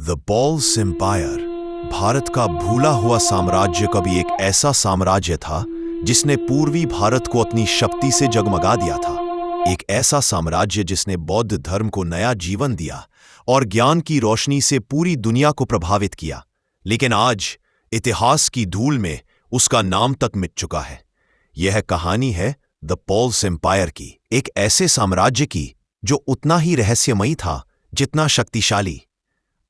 The Paul's empire Bharat का भूला हुआ साम्राज्य कभी एक ऐसा साम्राज्य था जिसने पूर्वी भारत को अपनी शक्ति से जगमगा दिया था। एक ऐसा साम्राज्य जिसने बौद्ध धर्म को नया जीवन दिया और ज्ञान की रोशनी से पूरी दुनिया को प्रभावित किया। लेकिन आज इतिहास की धूल में उसका नाम तक मिट चुका है। यह कहानी है द पॉल्स एम्पायर की, एक ऐसे साम्राज्य की जो उतना ही रहस्यमयी था जितना शक्तिशाली।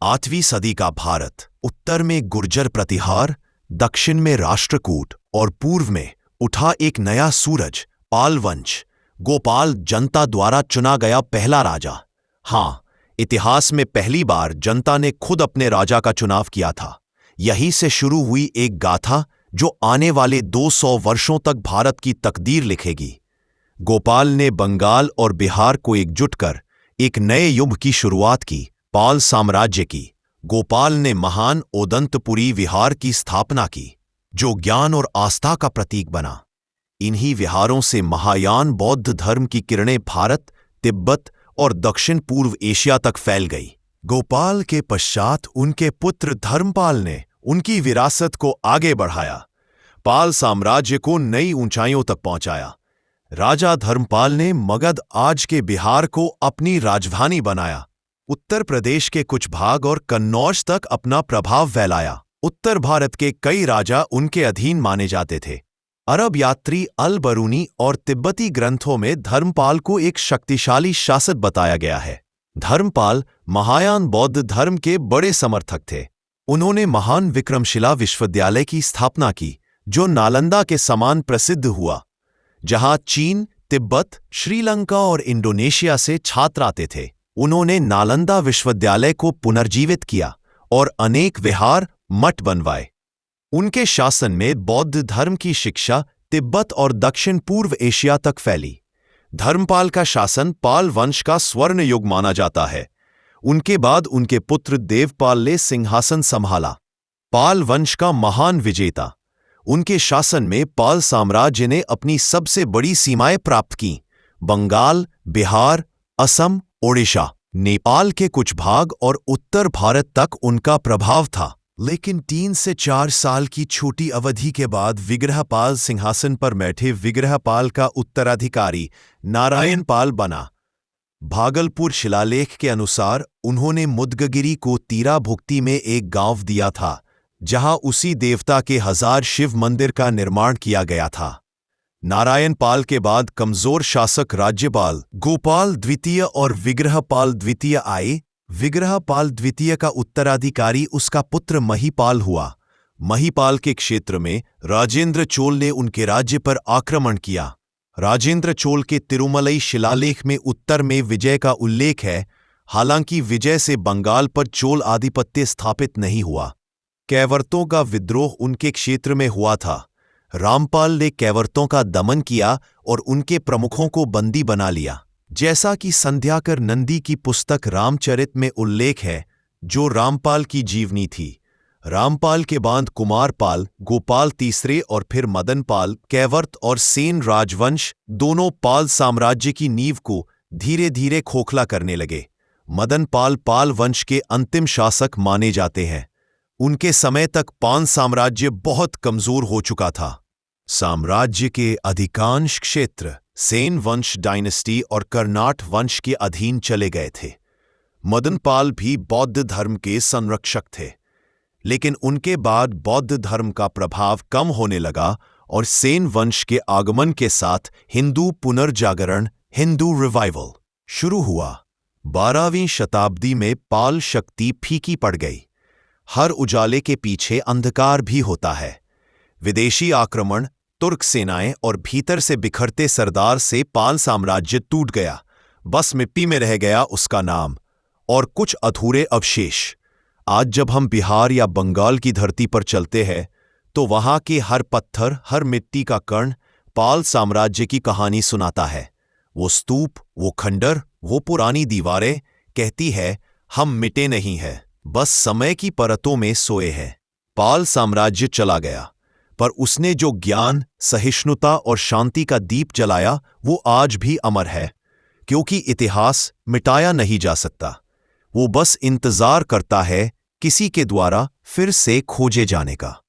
8वीं सदी का भारत, उत्तर में गुर्जर प्रतिहार, दक्षिण में राष्ट्रकूट और पूर्व में उठा एक नया सूरज, पाल वंश। गोपाल जनता द्वारा चुना गया पहला राजा। हाँ, इतिहास में पहली बार जनता ने खुद अपने राजा का चुनाव किया था। यहीं से शुरू हुई एक गाथा जो आने वाले 200 वर्षों तक भारत की तकदीर लिखेगी। गोपाल ने बंगाल और बिहार को एकजुट कर एक नए युग की शुरुआत की, पाल साम्राज्य की। गोपाल ने महान ओदंतपुरी विहार की स्थापना की, जो ज्ञान और आस्था का प्रतीक बना। इन्हीं विहारों से महायान बौद्ध धर्म की किरणें भारत, तिब्बत और दक्षिण पूर्व एशिया तक फैल गई। गोपाल के पश्चात उनके पुत्र धर्मपाल ने उनकी विरासत को आगे बढ़ाया, पाल साम्राज्य को नई ऊंचाइयों तक पहुंचाया। राजा धर्मपाल ने मगध, आज के बिहार को अपनी राजधानी बनाया। उत्तर प्रदेश के कुछ भाग और कन्नौज तक अपना प्रभाव फैलाया। उत्तर भारत के कई राजा उनके अधीन माने जाते थे। अरब यात्री अल बरूनी और तिब्बती ग्रंथों में धर्मपाल को एक शक्तिशाली शासक बताया गया है। धर्मपाल महायान बौद्ध धर्म के बड़े समर्थक थे। उन्होंने महान विक्रमशिला विश्वविद्यालय की स्थापना की, जो नालंदा के समान प्रसिद्ध हुआ, जहां चीन, तिब्बत, श्रीलंका और इंडोनेशिया से छात्र आते थे। उन्होंने नालंदा विश्वविद्यालय को पुनर्जीवित किया और अनेक विहार, मठ बनवाए। उनके शासन में बौद्ध धर्म की शिक्षा तिब्बत और दक्षिण पूर्व एशिया तक फैली। धर्मपाल का शासन पाल वंश का स्वर्ण युग माना जाता है। उनके बाद उनके पुत्र देवपाल ने सिंहासन संभाला, पाल वंश का महान विजेता। उनके शासन में पाल साम्राज्य ने अपनी सबसे बड़ी सीमाएं प्राप्त की। बंगाल, बिहार, असम, ओडिशा, नेपाल के कुछ भाग और उत्तर भारत तक उनका प्रभाव था। लेकिन 3 से 4 साल की छोटी अवधि के बाद विग्रहपाल सिंहासन पर बैठे। विग्रहपाल का उत्तराधिकारी नारायणपाल बना। भागलपुर शिलालेख के अनुसार उन्होंने मुदगगिरी को तीराभुक्ति में एक गांव दिया था, जहां उसी देवता के 1000 शिव मंदिर का निर्माण किया गया था। नारायणपाल के बाद कमजोर शासक राज्यपाल गोपाल द्वितीय और विग्रहपाल द्वितीय आए। विग्रहपाल द्वितीय का उत्तराधिकारी उसका पुत्र महीपाल हुआ। महीपाल के क्षेत्र में राजेंद्र चोल ने उनके राज्य पर आक्रमण किया। राजेंद्र चोल के तिरुमलई शिलालेख में उत्तर में विजय का उल्लेख है, हालांकि विजय से बंगाल पर चोल आधिपत्य स्थापित नहीं हुआ। कैवर्तों का विद्रोह उनके क्षेत्र में हुआ था। रामपाल ने कैवर्तों का दमन किया और उनके प्रमुखों को बंदी बना लिया, जैसा कि संध्याकर नंदी की पुस्तक रामचरित में उल्लेख है, जो रामपाल की जीवनी थी। रामपाल के बाद कुमारपाल, गोपाल तीसरे और फिर मदनपाल, कैवर्त और सेन राजवंश दोनों पाल साम्राज्य की नींव को धीरे धीरे खोखला करने लगे। मदनपाल पाल वंश के अंतिम शासक माने जाते हैं। उनके समय तक पाल साम्राज्य बहुत कमजोर हो चुका था। साम्राज्य के अधिकांश क्षेत्र सेन वंश डायनेस्टी और कर्नाट वंश के अधीन चले गए थे। मदनपाल भी बौद्ध धर्म के संरक्षक थे, लेकिन उनके बाद बौद्ध धर्म का प्रभाव कम होने लगा और सेन वंश के आगमन के साथ हिंदू पुनर्जागरण, हिंदू रिवाइवल शुरू हुआ। 12वीं शताब्दी में पाल शक्ति फीकी पड़ गई। हर उजाले के पीछे अंधकार भी होता है। विदेशी आक्रमण, तुर्क सेनाएं और भीतर से बिखरते सरदार से पाल साम्राज्य टूट गया। बस मिट्टी में रह गया उसका नाम और कुछ अधूरे अवशेष। आज जब हम बिहार या बंगाल की धरती पर चलते हैं, तो वहां के हर पत्थर, हर मिट्टी का कण पाल साम्राज्य की कहानी सुनाता है। वो स्तूप, वो खंडर, वो पुरानी दीवारें कहती है, हम मिटे नहीं हैं, बस समय की परतों में सोए हैं। पाल साम्राज्य चला गया, पर उसने जो ज्ञान, सहिष्णुता और शांति का दीप जलाया, वो आज भी अमर है, क्योंकि इतिहास मिटाया नहीं जा सकता। वो बस इंतजार करता है किसी के द्वारा फिर से खोजे जाने का।